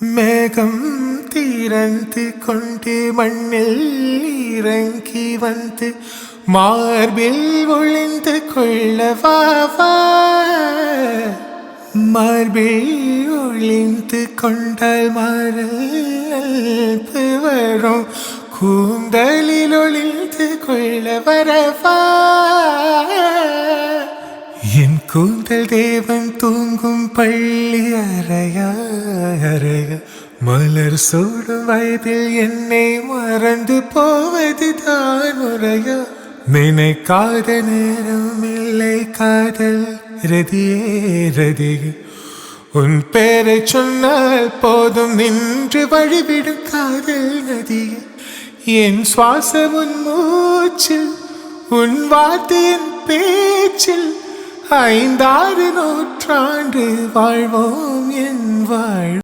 மேகம் திறந்து கொண்டு மண்ணில் இறங்கி வந்து மார்பில் ஒளிந்து கொள்ளவா மார்பில் ஒளிந்து கொண்டால் மரப்பு வரும் கூந்தலில் ஒளிந்து கொள்ள வரவா என் கூந்தல் தேவன் தூங்கும் பள்ளி அறையா மலர் சூடும் வயதில் என்னை மறந்து போவதுதான் முறையா நினைக்காத நேரம் இல்லை காதல் ரதியே உன் பேரை சொன்னால் போதும் நின்று வழிவிடும் காதல் நதியே என் சுவாசம் உன் மூச்சில் உன் வார்த்தையின் பேச்சில் 5-6 நூற்றாண்டு வாழ்வோம் என் வாழ்